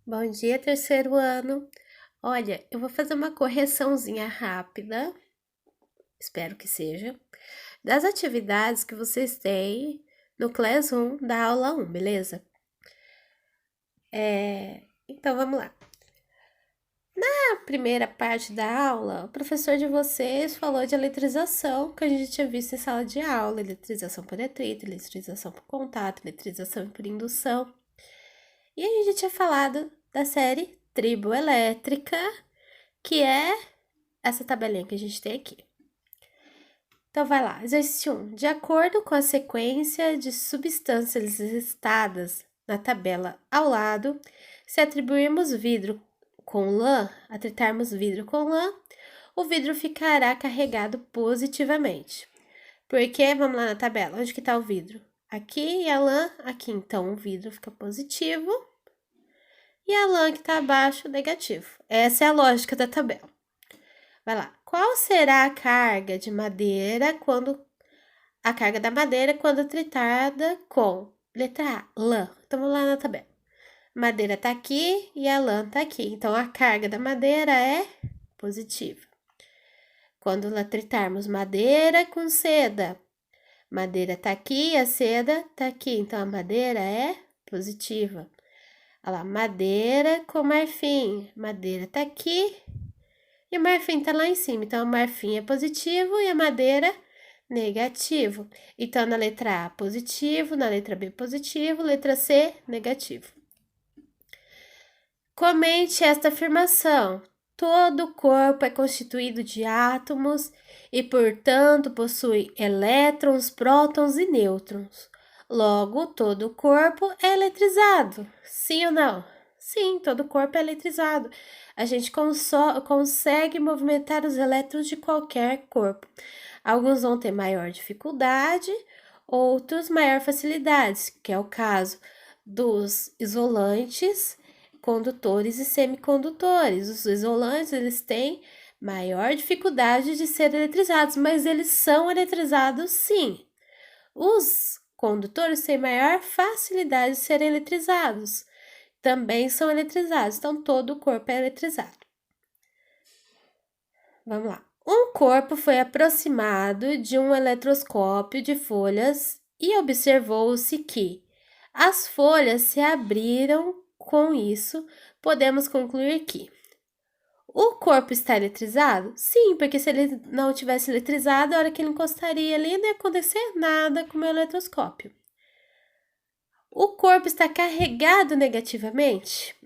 Bom dia, terceiro ano. Olha, eu vou fazer uma correçãozinha rápida, espero que seja, das atividades que vocês têm no Class 1 da aula 1, beleza? Então vamos lá. Na primeira parte da aula, o professor de vocês falou de eletrização, que a gente tinha visto em sala de aula, eletrização por atrito, eletrização por contato, eletrização por indução. E a gente tinha falado da série triboelétrica, que é essa tabelinha que a gente tem aqui. Então, vai lá. Exercício 1. De acordo com a sequência de substâncias listadas na tabela ao lado, se atribuirmos vidro com lã, atritarmos vidro com lã, o vidro ficará carregado positivamente. Porque, vamos lá na tabela, onde que está o vidro? Aqui e a lã aqui. Então, o vidro fica positivo e a lã que está abaixo, negativo. Essa é a lógica da tabela. Vai lá. Qual será a carga de madeira quando a carga da madeira quando tritada com letra A, lã? Então vamos lá na tabela. Madeira tá aqui e a lã tá aqui. Então a carga da madeira é positiva. Quando tritarmos madeira com seda, madeira tá aqui e a seda tá aqui. Então a madeira é positiva. Olha lá, madeira com marfim. Madeira tá aqui e o marfim tá lá em cima. Então, o marfim é positivo e a madeira negativo. Então, na letra A, positivo, na letra B, positivo, letra C, negativo. Comente esta afirmação. Todo corpo é constituído de átomos e, portanto, possui elétrons, prótons e nêutrons. Logo, todo corpo é eletrizado. Sim ou não? Sim, todo corpo é eletrizado. A gente consegue movimentar os elétrons de qualquer corpo. Alguns vão ter maior dificuldade, outros maior facilidade, que é o caso dos isolantes, condutores e semicondutores. Os isolantes, eles têm maior dificuldade de ser eletrizados, mas eles são eletrizados sim. Os condutores têm maior facilidade de serem eletrizados, também são eletrizados, então todo o corpo é eletrizado. Vamos lá. Um corpo foi aproximado de um eletroscópio de folhas e observou-se que as folhas se abriram. Com isso, podemos concluir que o corpo está eletrizado? Sim, porque se ele não tivesse eletrizado, a hora que ele encostaria ali, não ia acontecer nada com o meu eletroscópio. O corpo está carregado negativamente?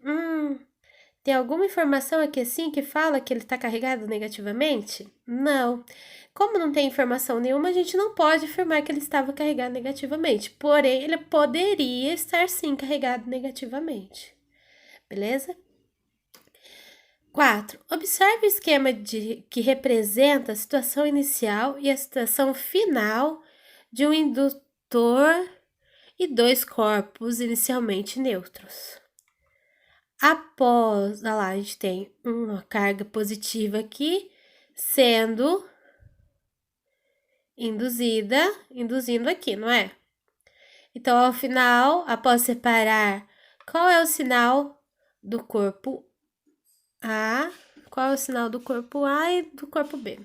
Tem alguma informação aqui assim que fala que ele está carregado negativamente? Não. Como não tem informação nenhuma, a gente não pode afirmar que ele estava carregado negativamente. Porém, ele poderia estar sim carregado negativamente. Beleza? 4. Observe o esquema que representa a situação inicial e a situação final de um indutor e dois corpos inicialmente neutros. Após, olha lá, a gente tem uma carga positiva aqui, sendo induzindo aqui, não é? Então, ao final, após separar, qual é o sinal do corpo A? Qual é o sinal do corpo A e do corpo B?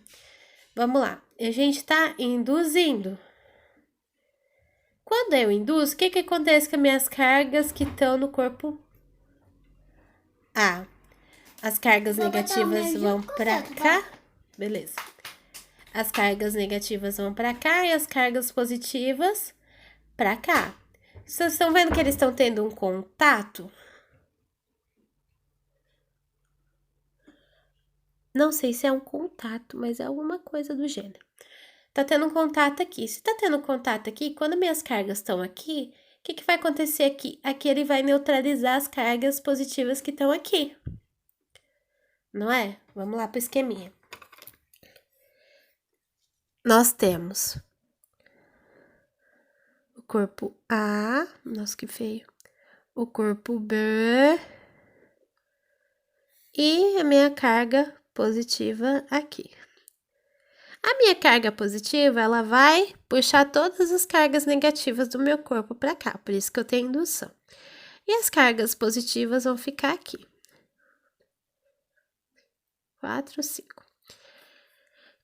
Vamos lá, a gente está induzindo. Quando eu induzo, o que acontece com as minhas cargas que estão no corpo A? As cargas negativas vão para cá, beleza. As cargas negativas vão para cá e as cargas positivas para cá. Vocês estão vendo que eles estão tendo um contato? Não sei se é um contato, mas é alguma coisa do gênero. Tá tendo um contato aqui. Se tá tendo um contato aqui, quando minhas cargas estão aqui, o que vai acontecer aqui? Aqui ele vai neutralizar as cargas positivas que estão aqui. Não é? Vamos lá para o esqueminha. Nós temos o corpo A, nossa, que feio. O corpo B e a minha carga positiva aqui. A minha carga positiva, ela vai puxar todas as cargas negativas do meu corpo para cá, por isso que eu tenho indução. E as cargas positivas vão ficar aqui. 4, 5.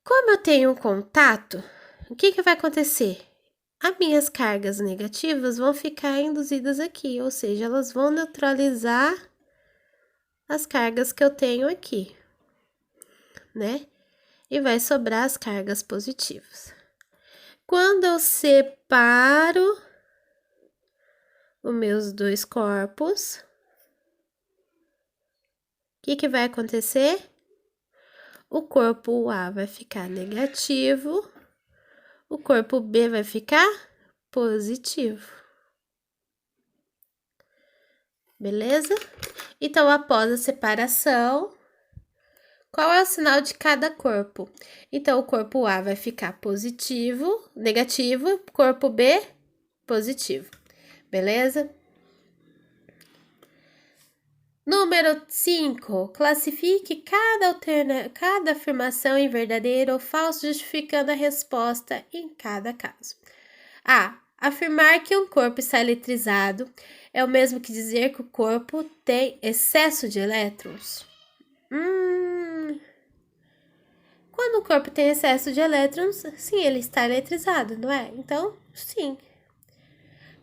Como eu tenho um contato, o que vai acontecer? As minhas cargas negativas vão ficar induzidas aqui, ou seja, elas vão neutralizar as cargas que eu tenho aqui, né? E vai sobrar as cargas positivas. Quando eu separo os meus dois corpos, o que vai acontecer? O corpo A vai ficar negativo, o corpo B vai ficar positivo. Beleza? Então, após a separação, qual é o sinal de cada corpo? Então, o corpo A vai ficar positivo, negativo, corpo B, positivo. Beleza? Número 5. Classifique cada afirmação em verdadeiro ou falso, justificando a resposta em cada caso. A. Afirmar que um corpo está eletrizado é o mesmo que dizer que o corpo tem excesso de elétrons? Quando o corpo tem excesso de elétrons, sim, ele está eletrizado, não é? Então, sim.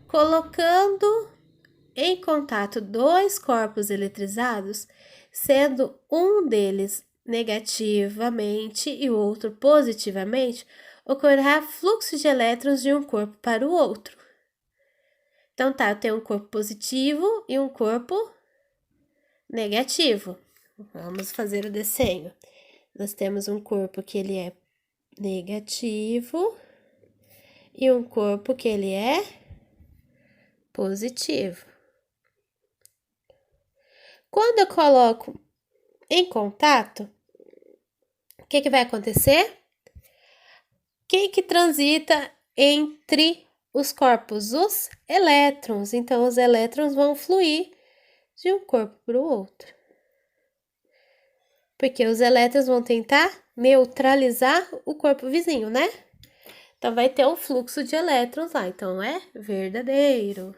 Colocando em contato dois corpos eletrizados, sendo um deles negativamente e o outro positivamente, ocorrerá fluxo de elétrons de um corpo para o outro. Então, tá, eu tenho um corpo positivo e um corpo negativo. Vamos fazer o desenho. Nós temos um corpo que ele é negativo e um corpo que ele é positivo. Quando eu coloco em contato, o que vai acontecer? Quem que transita entre os corpos? Os elétrons. Então, os elétrons vão fluir de um corpo para o outro. Porque os elétrons vão tentar neutralizar o corpo vizinho, né? Então, vai ter um fluxo de elétrons lá. Então, é verdadeiro.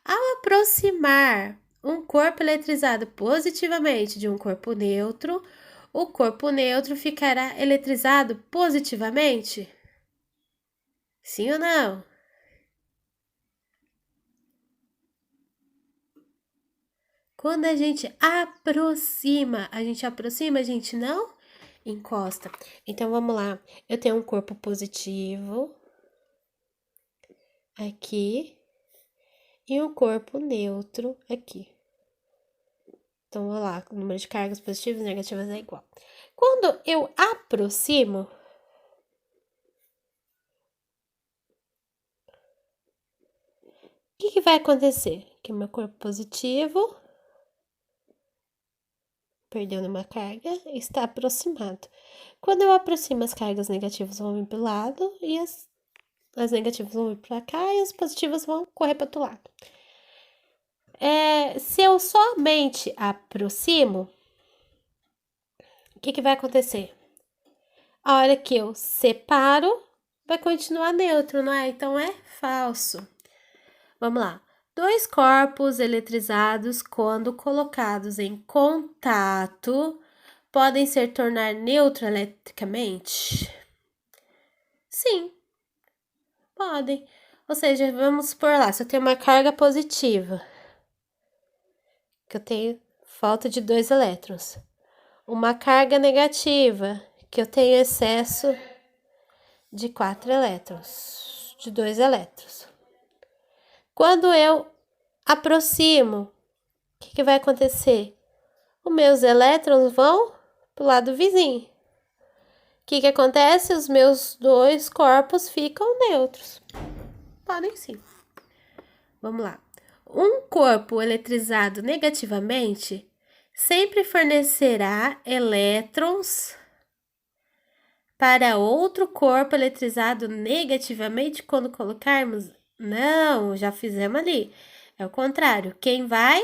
Ao aproximar um corpo eletrizado positivamente de um corpo neutro, o corpo neutro ficará eletrizado positivamente? Sim ou não? Quando a gente aproxima, a gente não encosta. Então, vamos lá. Eu tenho um corpo positivo aqui e um corpo neutro aqui. Então, vamos lá. O número de cargas positivas e negativas é igual. Quando eu aproximo, o que vai acontecer? Que o meu corpo positivo perdendo uma carga, está aproximado. Quando eu aproximo, as cargas negativas vão vir para o lado e as negativas vão vir para cá e as positivas vão correr para o outro lado. Se eu somente aproximo, o que vai acontecer? A hora que eu separo, vai continuar neutro, não é? Então, é falso. Vamos lá. Dois corpos eletrizados, quando colocados em contato, podem se tornar neutro eletricamente? Sim, podem. Ou seja, vamos supor lá, se eu tenho uma carga positiva, que eu tenho falta de 2 elétrons. Uma carga negativa, que eu tenho excesso de 4 elétrons, de 2 elétrons. Quando eu aproximo, o que vai acontecer? Os meus elétrons vão para o lado vizinho. O que acontece? Os meus dois corpos ficam neutros. Podem sim. Vamos lá. Um corpo eletrizado negativamente sempre fornecerá elétrons para outro corpo eletrizado negativamente quando colocarmos? Não, já fizemos ali. É o contrário. Quem vai?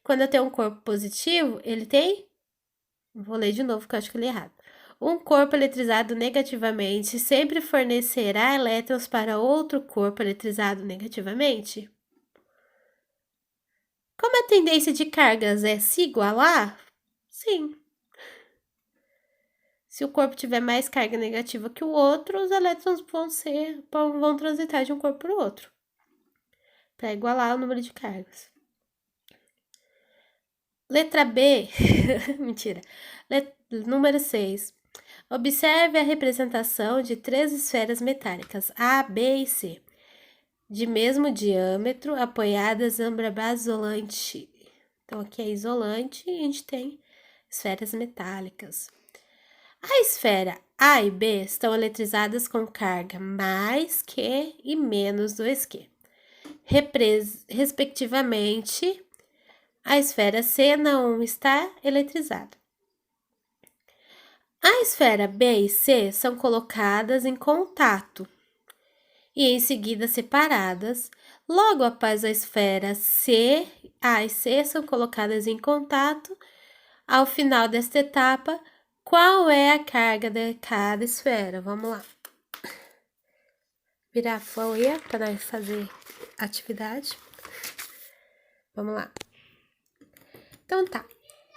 Quando eu tenho um corpo positivo, ele tem... Vou ler de novo, que eu acho que eu li errado. Um corpo eletrizado negativamente sempre fornecerá elétrons para outro corpo eletrizado negativamente? Como a tendência de cargas é se igualar, sim. Se o corpo tiver mais carga negativa que o outro, os elétrons vão transitar de um corpo para o outro, para igualar o número de cargas. Letra B, mentira. Número 6. Observe a representação de 3 esferas metálicas, A, B e C, de mesmo diâmetro, apoiadas em uma base isolante. Então, aqui é isolante e a gente tem esferas metálicas. A esfera A e B estão eletrizadas com carga mais Q e menos 2Q, respectivamente. A esfera C não está eletrizada. A esfera B e C são colocadas em contato e em seguida separadas. Logo após a esfera C, A e C são colocadas em contato. Ao final desta etapa, qual é a carga de cada esfera? Vamos lá. Virar a folha para nós fazer atividade. Vamos lá. Então tá.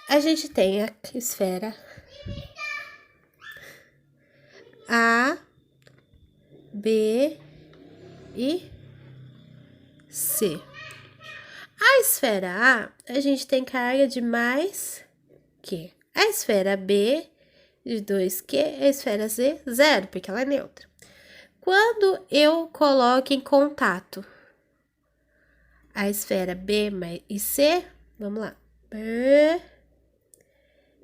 A gente tem a esfera A, B e C. A esfera A gente tem carga de mais Q. A esfera B de 2Q, a esfera C, 0, porque ela é neutra. Quando eu coloco em contato a esfera B e C, vamos lá, B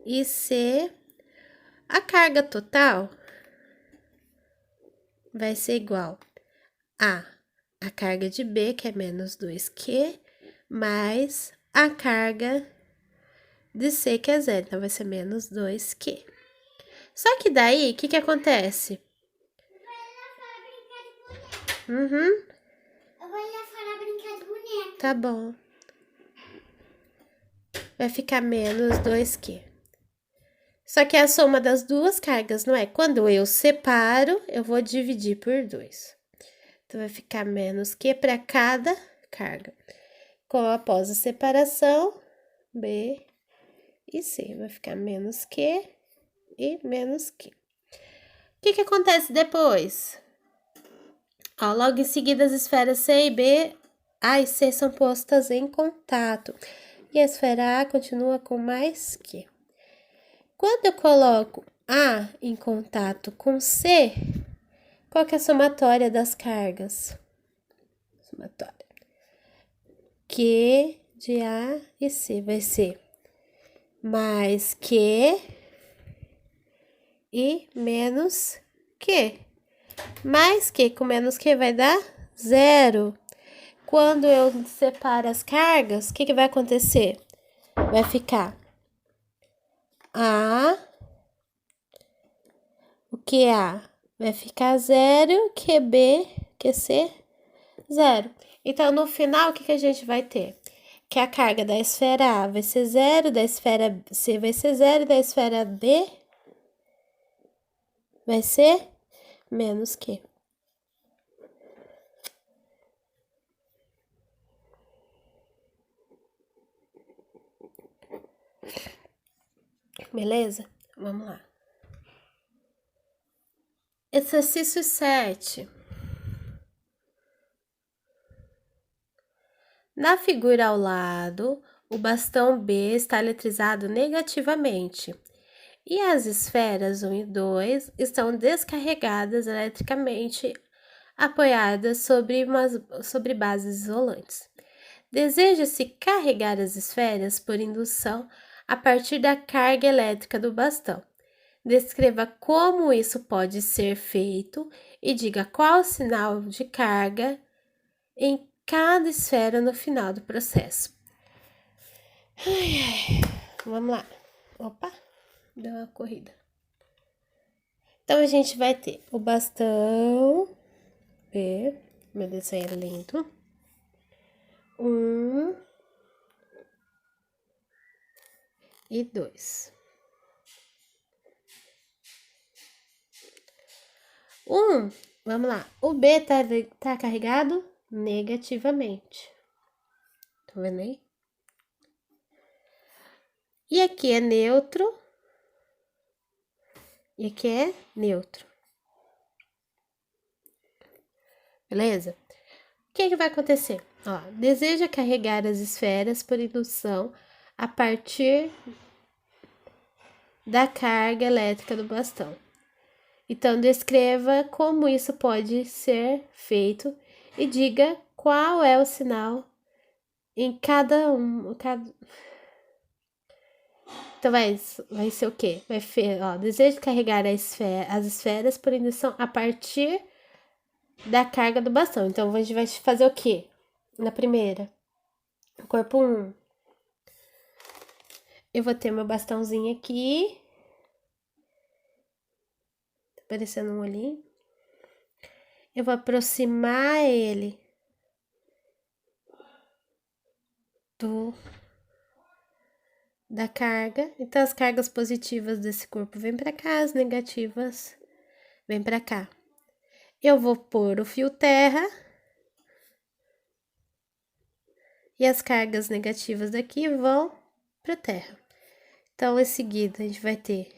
e C, a carga total vai ser igual a carga de B, que é menos 2Q, mais a carga de C, que é 0, então vai ser menos 2Q. Só que daí, o que acontece? Eu vou lá fora brincar de boneca. Tá bom. Vai ficar menos 2Q. Só que é a soma das duas cargas, não é? Quando eu separo, eu vou dividir por 2. Então, vai ficar menos Q para cada carga. Após a separação, B e C. Vai ficar menos Q e menos Q. O que acontece depois? Ó, logo em seguida, as esferas C e B, A e C são postas em contato. E a esfera A continua com mais Q. Quando eu coloco A em contato com C, qual que é a somatória das cargas? Somatória. Q de A e C vai ser mais Q e menos Q. Mais Q com menos Q vai dar 0. Quando eu separo as cargas, o que vai acontecer? Vai ficar A, o QA vai ficar 0, QB, QC, 0. Então, no final, o que a gente vai ter? Que a carga da esfera A vai ser 0, da esfera C vai ser 0, da esfera B vai ser menos Q. Beleza? Vamos lá. Exercício 7. Na figura ao lado, o bastão B está eletrizado negativamente e as esferas 1 e 2 estão descarregadas eletricamente, apoiadas sobre bases isolantes. Deseja-se carregar as esferas por indução a partir da carga elétrica do bastão. Descreva como isso pode ser feito e diga qual o sinal de carga em cada esfera no final do processo. Vamos lá. Opa, deu uma corrida. Então, a gente vai ter o bastão B, meu desenho é lindo. 1 e 2. 1, vamos lá. O B tá carregado negativamente. Tá vendo aí? E aqui é neutro. E aqui é neutro. Beleza? O que vai acontecer? Ó, deseja carregar as esferas por indução a partir da carga elétrica do bastão. Então, descreva como isso pode ser feito e diga qual é o sinal em cada um. Então, vai ser o quê? Deseja carregar as esferas por indução a partir da carga do bastão. Então, a gente vai fazer o quê? Na primeira, corpo 1. Eu vou ter meu bastãozinho aqui. Tá aparecendo um olhinho. Eu vou aproximar ele da carga. Então, as cargas positivas desse corpo vêm para cá, as negativas vêm para cá. Eu vou pôr o fio terra. E as cargas negativas daqui vão para terra. Então, em seguida, a gente vai ter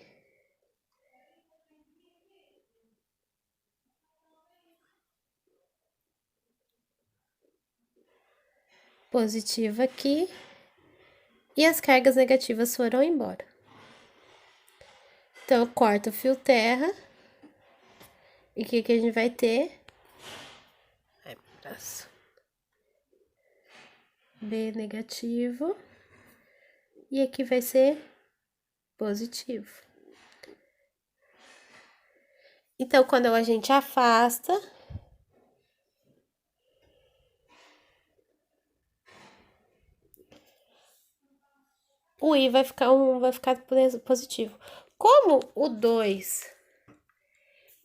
positivo aqui. E as cargas negativas foram embora. Então, eu corto o fio terra. E o que a gente vai ter? Ai, meu braço. B negativo. E aqui vai ser positivo. Então, quando a gente afasta, o I vai ficar positivo. Como o 2,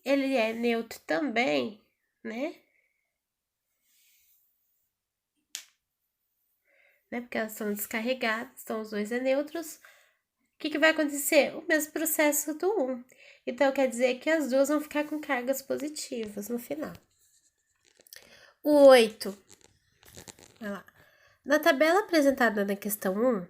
ele é neutro também, né? Porque elas são descarregadas, então os dois é neutros. O que vai acontecer? O mesmo processo do 1. Então, quer dizer que as duas vão ficar com cargas positivas no final. O 8. Vai lá. Na tabela apresentada na questão 1,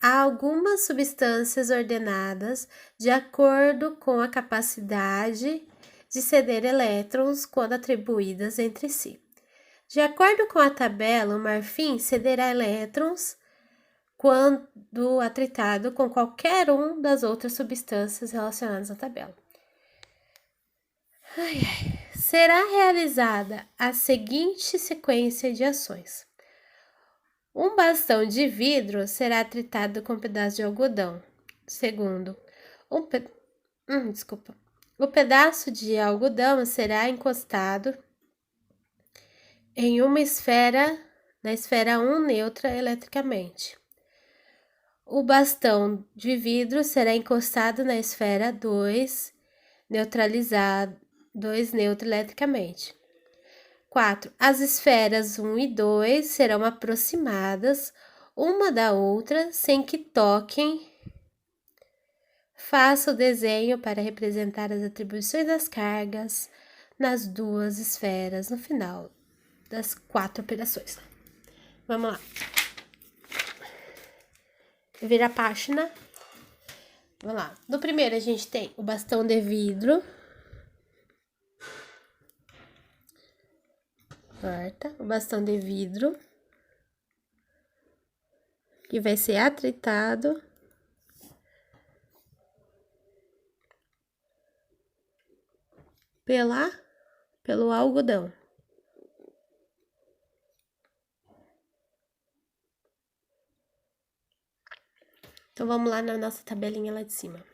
há algumas substâncias ordenadas de acordo com a capacidade de ceder elétrons quando atribuídas entre si. De acordo com a tabela, o marfim cederá elétrons quando atritado com qualquer uma das outras substâncias relacionadas na tabela. Será realizada a seguinte sequência de ações. Um bastão de vidro será atritado com um pedaço de algodão. Segundo, o pedaço de algodão será encostado em uma esfera, na esfera 1 neutra eletricamente. O bastão de vidro será encostado na esfera 2 neutra eletricamente. 4. As esferas 1 e 2 serão aproximadas uma da outra sem que toquem. Faça o desenho para representar as atribuições das cargas nas duas esferas no final das 4 operações. Vamos lá. Vira a página. Vamos lá. No primeiro, a gente tem o bastão de vidro. Corta o bastão de vidro, que vai ser atritado pelo algodão. Então, vamos lá na nossa tabelinha lá de cima.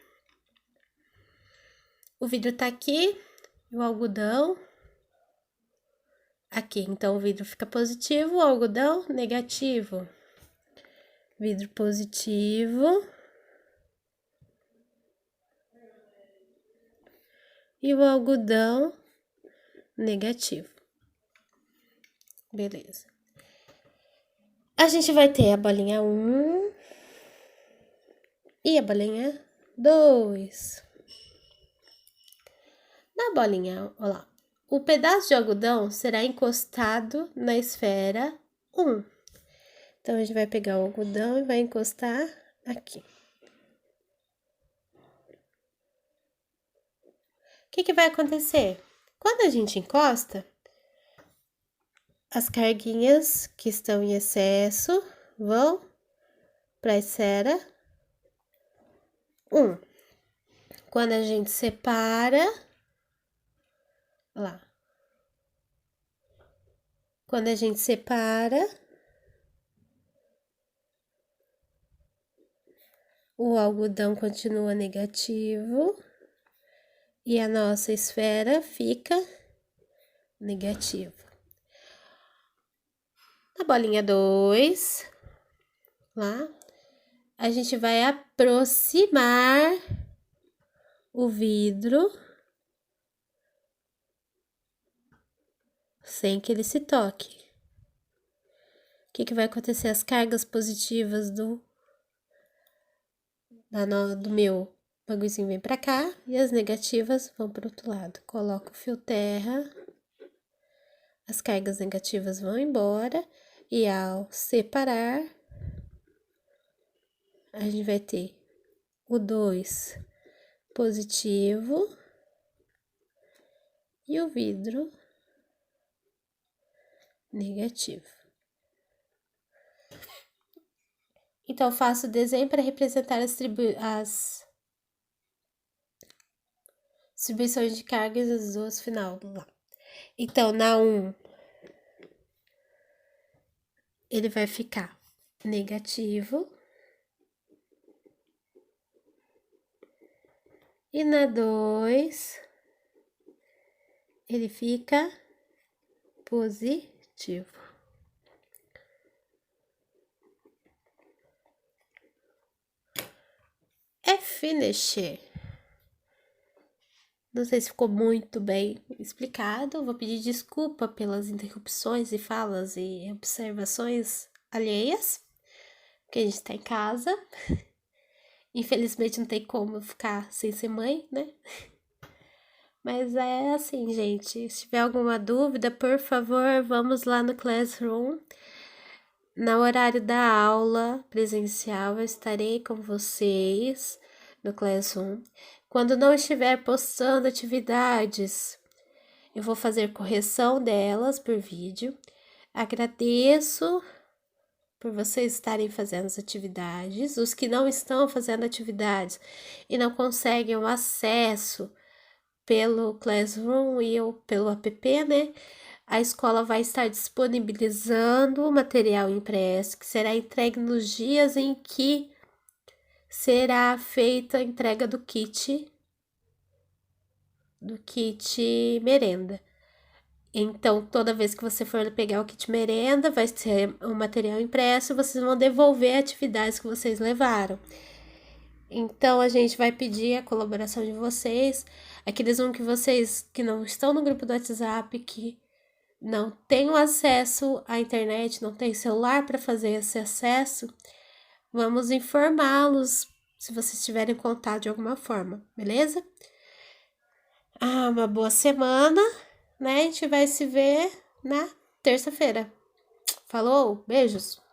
O vidro tá aqui, o algodão aqui. Então, o vidro fica positivo, o algodão negativo. Vidro positivo. E o algodão negativo. Beleza. A gente vai ter a bolinha 1 e a bolinha 2. Na bolinha, olha lá, o pedaço de algodão será encostado na esfera 1. Então, a gente vai pegar o algodão e vai encostar aqui. O que vai acontecer? Quando a gente encosta, as carguinhas que estão em excesso vão para a esfera 1. Quando a gente separa, lá. Quando a gente separa, o algodão continua negativo e a nossa esfera fica negativa. Na bolinha 2, lá, a gente vai aproximar o vidro sem que ele se toque. O que vai acontecer? As cargas positivas do meu bagulhozinho vem pra cá e as negativas vão pro outro lado. Coloco o fio terra, as cargas negativas vão embora e ao separar, a gente vai ter o 2 positivo e o vidro negativo. Então, faço o desenho para representar as distribuições de cargas das duas final lá. Então, na 1, ele vai ficar negativo. E na 2, ele fica positivo. É finish. Não sei se ficou muito bem explicado. Vou pedir desculpa pelas interrupções e falas e observações alheias, porque a gente tá em casa. Infelizmente não tem como ficar sem ser mãe, né? Mas é assim, gente. Se tiver alguma dúvida, por favor, vamos lá no Classroom. No horário da aula presencial, eu estarei com vocês no Classroom. Quando não estiver postando atividades, eu vou fazer correção delas por vídeo. Agradeço por vocês estarem fazendo as atividades. Os que não estão fazendo atividades e não conseguem o acesso pelo Classroom e pelo app, né? A escola vai estar disponibilizando o material impresso, que será entregue nos dias em que será feita a entrega do kit merenda. Então, toda vez que você for pegar o kit merenda, vai ser o material impresso e vocês vão devolver atividades que vocês levaram. Então, a gente vai pedir a colaboração de vocês, aqueles que vocês que não estão no grupo do WhatsApp, que não têm acesso à internet, não tem celular para fazer esse acesso, vamos informá-los se vocês tiverem contato de alguma forma, beleza? Uma boa semana, né? A gente vai se ver na terça-feira. Falou, beijos!